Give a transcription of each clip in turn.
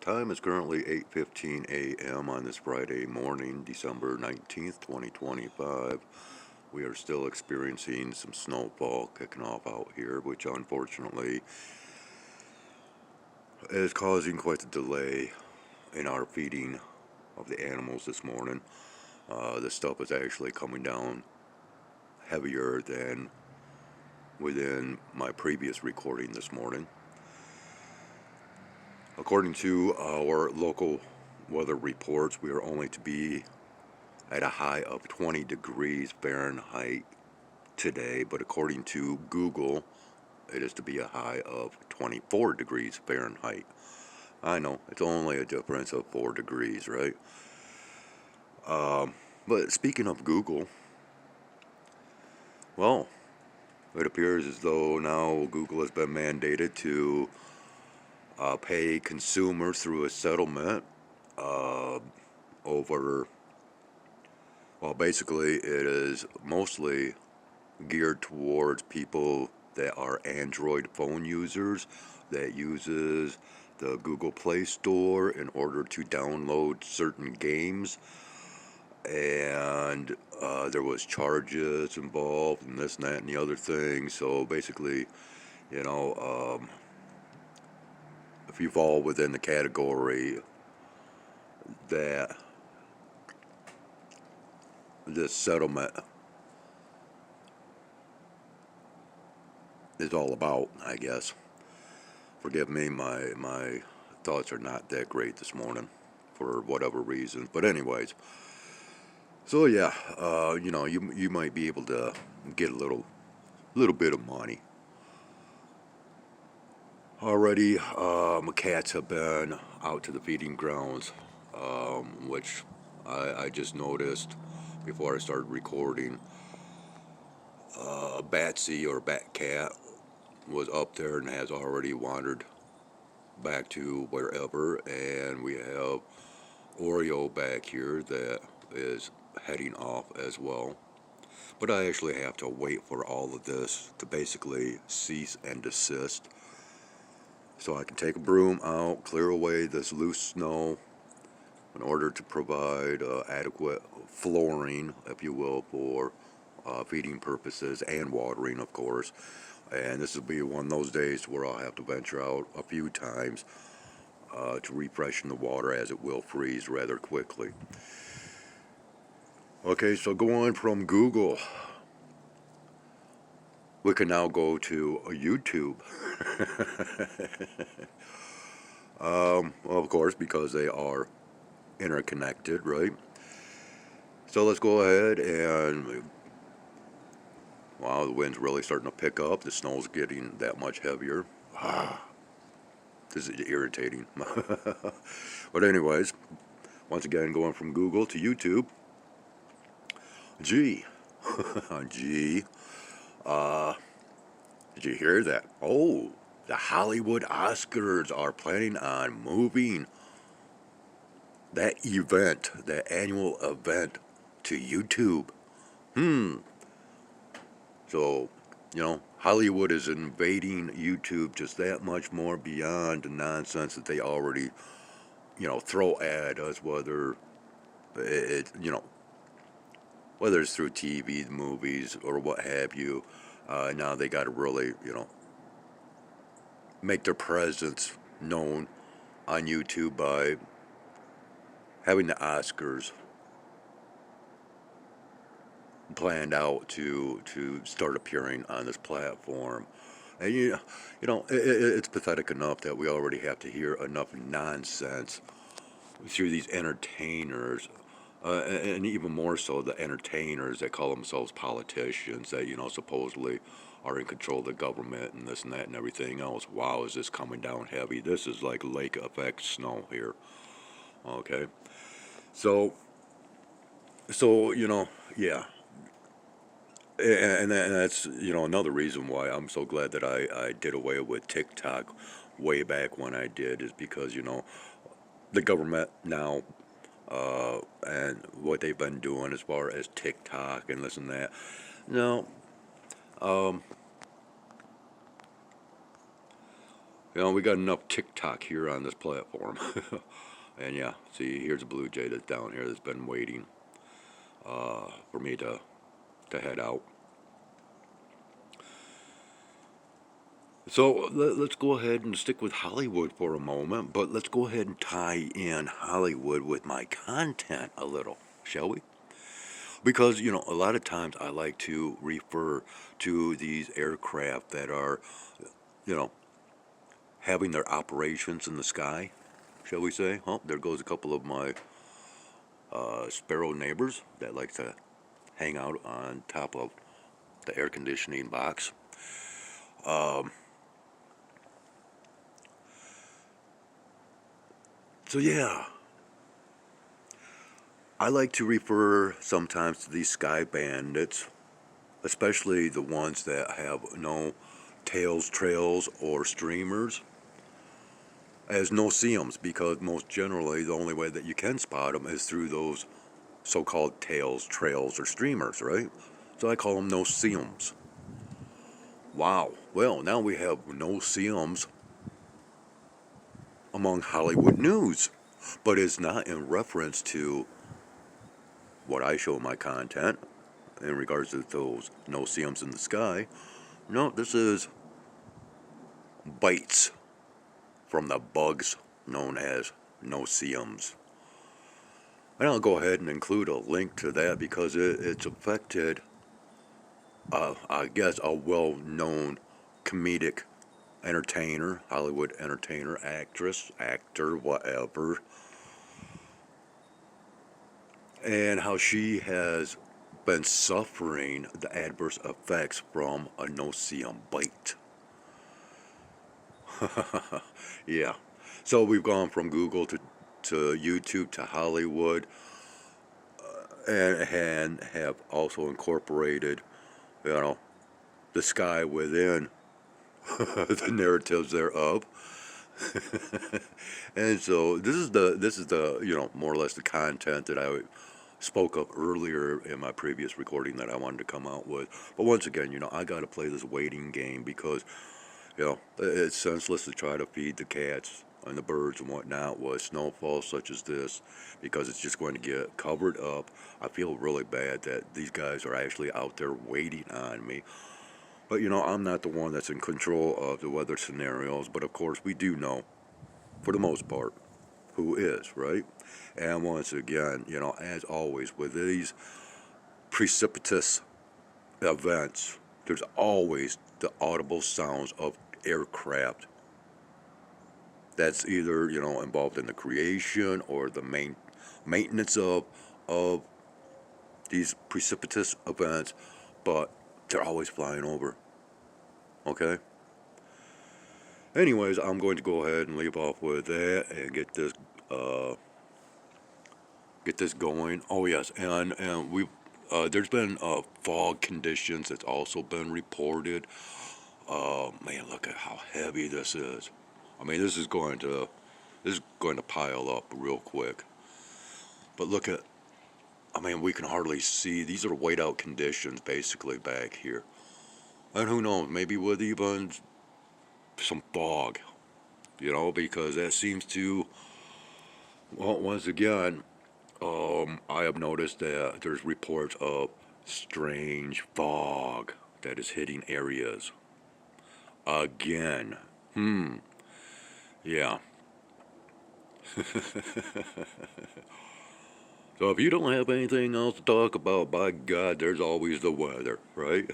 Time is currently 8:15 a.m. on this Friday morning, December 19th, 2025. We are still experiencing some snowfall kicking off out here, which unfortunately is causing quite a delay in our feeding of the animals this morning. This stuff is actually coming down heavier than within my previous recording this morning. According to our local weather reports, we are only to be at a high of 20 degrees Fahrenheit today, but according to Google, it is to be a high of 24 degrees Fahrenheit. I know, it's only a difference of 4 degrees, right? But speaking of Google, well, it appears as though now Google has been mandated to pay consumers through a settlement over, well, basically it is mostly geared towards people that are Android phone users that uses the Google Play Store in order to download certain games, and there was charges involved and this and that and the other thing. So basically, you know, if you fall within the category that this settlement is all about, I guess. Forgive me, my thoughts are not that great this morning for whatever reason. But anyways, so yeah, you might be able to get a little bit of money. Already, my cats have been out to the feeding grounds, which I just noticed before I started recording. Batsy or Bat Cat was up there and has already wandered back to wherever, and we have Oreo back here that is heading off as well. But I actually have to wait for all of this to basically cease and desist so I can take a broom out, clear away this loose snow in order to provide adequate flooring, if you will, for feeding purposes and watering, of course. And this will be one of those days where I'll have to venture out a few times to refreshen the water, as it will freeze rather quickly. Okay, so going from Google, we can now go to YouTube. Of course, because they are interconnected, right? So let's go ahead and, wow, the wind's really starting to pick up. The snow's getting that much heavier. This is irritating. But anyways, once again, going from Google to YouTube. Gee, gee, did you hear that? Oh, the Hollywood Oscars are planning on moving that event, that annual event, to YouTube. So, Hollywood is invading YouTube just that much more beyond the nonsense that they already, throw at us, whether whether it's through TV, movies, or what have you. Now they got to really, make their presence known on YouTube by having the Oscars planned out to start appearing on this platform. And it's pathetic enough that we already have to hear enough nonsense through these entertainers, and even more so the entertainers that call themselves politicians that supposedly are in control of the government and this and that and everything else. Wow, is this coming down heavy? This is like lake effect snow here. Okay, so yeah. And that's another reason why I'm so glad that I did away with TikTok way back when I did, is because the government now, and what they've been doing as far as TikTok and this and that. No, You know, we got enough TikTok here on this platform. And yeah, see, here's a blue jay that's down here that's been waiting for me to head out. So let's go ahead and stick with Hollywood for a moment, but let's go ahead and tie in Hollywood with my content a little, shall we? Because, you know, a lot of times I like to refer to these aircraft that are, you know, having their operations in the sky, shall we say. Oh, there goes a couple of my sparrow neighbors that like to hang out on top of the air conditioning box. So yeah, I like to refer sometimes to these sky bandits, especially the ones that have no tails, trails, or streamers, as no-see-ums, because most generally the only way that you can spot them is through those so-called tails, trails, or streamers, right? So I call them no-see-ums. Wow. Well, now we have no-see-ums among Hollywood news, but it's not in reference to what I show in my content in regards to those no-see-ums in the sky. No, this is bites from the bugs known as no-see-ums. And I'll go ahead and include a link to that because it's affected, I guess, a well-known comedic entertainer, Hollywood entertainer, actress, actor, whatever, and how she has been suffering the adverse effects from a no-see-um bite. Yeah. So we've gone from Google to YouTube to Hollywood, and have also incorporated, you know, the sky within the narratives thereof. And so this is the you know, more or less the content that I spoke of earlier in my previous recording that I wanted to come out with. But once again, you know, I got to play this waiting game because, you know, it's senseless to try to feed the cats and the birds and whatnot with snowfall such as this because it's just going to get covered up. I feel really bad that these guys are actually out there waiting on me. But, you know, I'm not the one that's in control of the weather scenarios, but of course we do know, for the most part, who is, right? And once again, you know, as always, with these precipitous events, there's always the audible sounds of aircraft that's either, you know, involved in the creation or the maintenance of these precipitous events, but they're always flying over. Okay? Anyways, I'm going to go ahead and leave off with that and uh, get this going. Oh yes, and we there's been fog conditions that's also been reported. Man, look at how heavy this is. I mean, this is going to pile up real quick. But look at, I mean, we can hardly see. These are whiteout conditions basically back here. And who knows, maybe with even some fog, you know, because that seems to, well, once again, I have noticed that there's reports of strange fog that is hitting areas. Again. Yeah. So if you don't have anything else to talk about, by God, there's always the weather, right?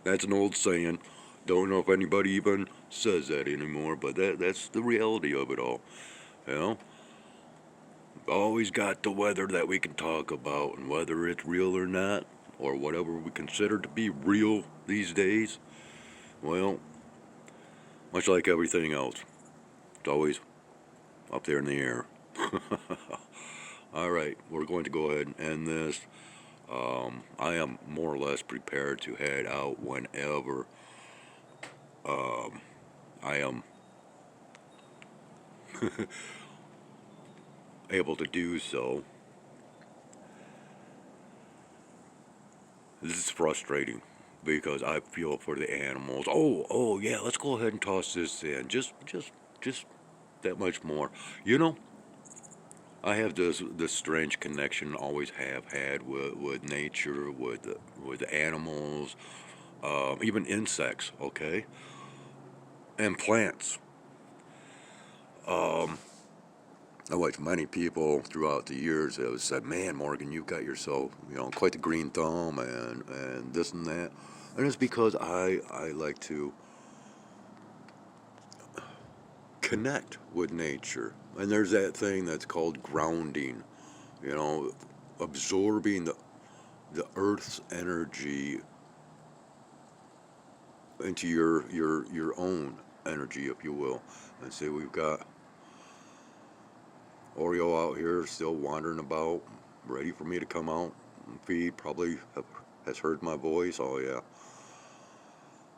That's an old saying. Don't know if anybody even says that anymore, but that's the reality of it all. You know, always got the weather that we can talk about, and whether it's real or not, or whatever we consider to be real these days, well, much like everything else, it's always up there in the air. All right, we're going to go ahead and end this. I am more or less prepared to head out whenever I am able to do so. This is frustrating, because I feel for the animals. Oh yeah, let's go ahead and toss this in. Just that much more. You know, I have this strange connection, always have had with nature, with animals, even insects. Okay, and plants. Um, I watch many people throughout the years have said, "Man, Morgan, you've got yourself, quite the green thumb, and this and that." And it's because I like to connect with nature. And there's that thing that's called grounding, you know, absorbing the earth's energy into your own energy, if you will. And say we've got Oreo out here still wandering about, ready for me to come out and feed. Probably has heard my voice. Oh yeah.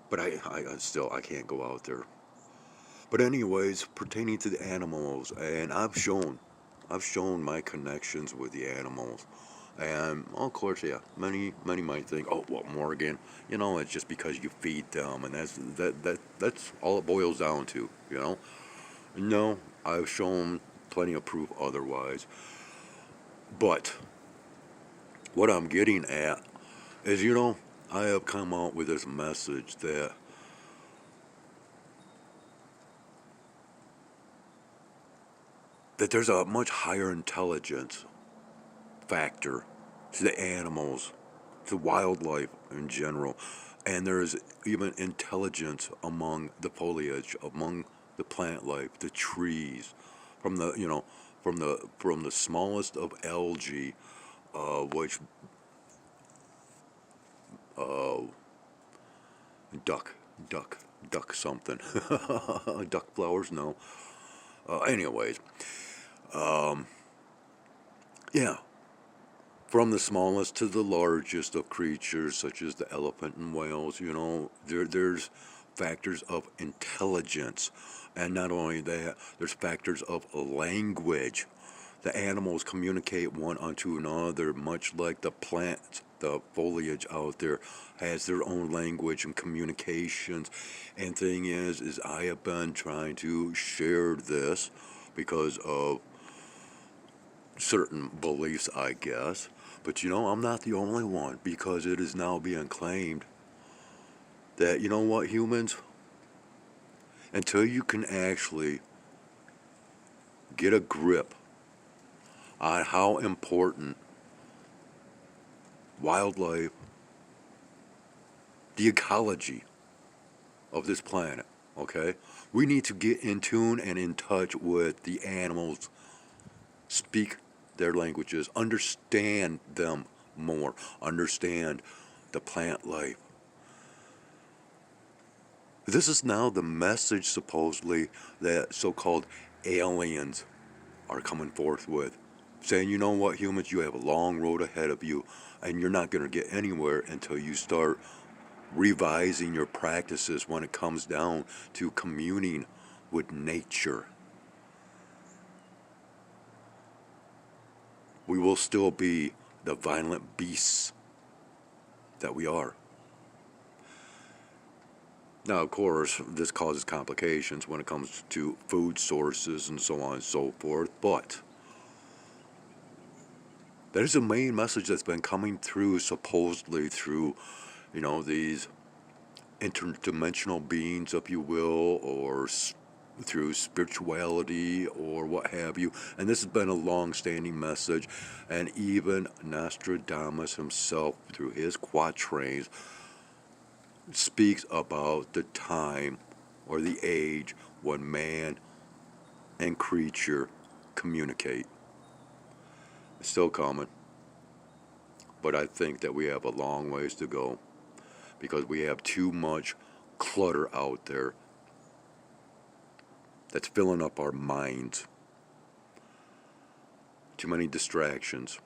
But I still I can't go out there. But anyways, pertaining to the animals, and I've shown my connections with the animals. And of course, yeah, many might think, oh, well, Morgan, it's just because you feed them, and that's all it boils down to, No, I've shown plenty of proof otherwise. But what I'm getting at is, I have come out with this message that there's a much higher intelligence factor to the animals, to wildlife in general. And there's even intelligence among the foliage, among the plant life, the trees, from the smallest of algae, which uh, duck, duck, duck something, duck flowers. No. Anyways, um, yeah, from the smallest to the largest of creatures, such as the elephant and whales, there's factors of intelligence. And not only that, there's factors of language. The animals communicate one unto another, much like the plants, the foliage out there has their own language and communications. And thing is I have been trying to share this because of certain beliefs, I guess. But I'm not the only one, because it is now being claimed that, what, humans, until you can actually get a grip on how important wildlife, the ecology of this planet, okay? We need to get in tune and in touch with the animals, speak their languages, understand them more, understand the plant life. This is now the message, supposedly, that so-called aliens are coming forth with, saying, you know what, humans, you have a long road ahead of you, and you're not going to get anywhere until you start revising your practices when it comes down to communing with nature. We will still be the violent beasts that we are. Now, of course, this causes complications when it comes to food sources and so on and so forth, but that is the main message that's been coming through, supposedly through, these interdimensional beings, if you will, or through spirituality or what have you. And this has been a long-standing message, and even Nostradamus himself, through his quatrains, speaks about the time or the age when man and creature communicate. It's still coming, but I think that we have a long ways to go, because we have too much clutter out there that's filling up our minds. Too many distractions.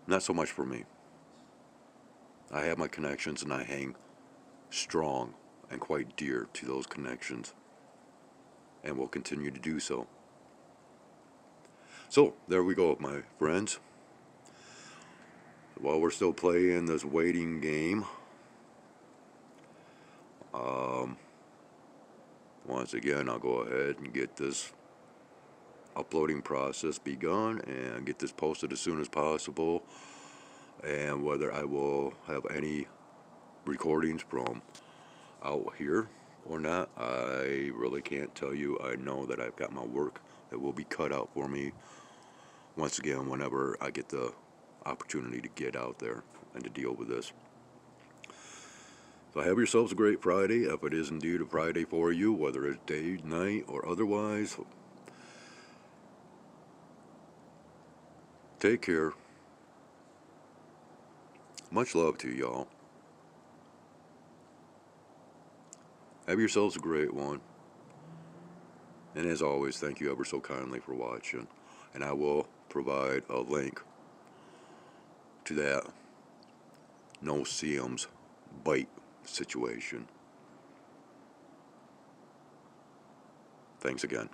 Not so much for me. I have my connections, and I hang strong and quite dear to those connections, and will continue to do so. So, there we go, my friends. while we're still playing this waiting game, once again, I'll go ahead and get this uploading process begun and get this posted as soon as possible. And whether I will have any recordings from out here or not, I really can't tell you. I know that I've got my work that will be cut out for me once again whenever I get the opportunity to get out there and to deal with this. So have yourselves a great Friday, if it is indeed a Friday for you, whether it's day, night, or otherwise. Take care. Much love to y'all. Have yourselves a great one. And as always, thank you ever so kindly for watching. And I will provide a link to that no-see-ums bite situation. Thanks again.